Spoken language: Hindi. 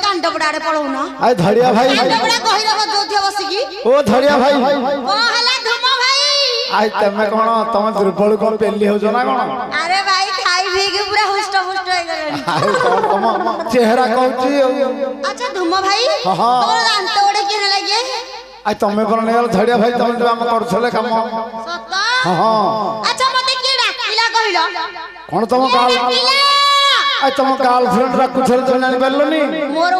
कांडबड़ा रे पळौना आय धड़िया भाई कांडबड़ा कहिरा बजौथिया बसिकी ओ धड़िया भाई को हला धुम भाई आय तमे कोन तम दुर्बल को पेली हो जना कोन अरे भाई खाई पी के पूरा हुष्ट हुष्ट हो गलनी आय तम चेहरा कहउची अच्छा धुम भाई हां तोर दांत ओडे केने लागे आय तमे पर ने धड़िया भाई तमे हम करछले काम सत हां अच्छा मते के डाकिला कहिलो कोन तम काल आय तम गर्लफ्रेंड रखु छल तो जानि परलनी मोर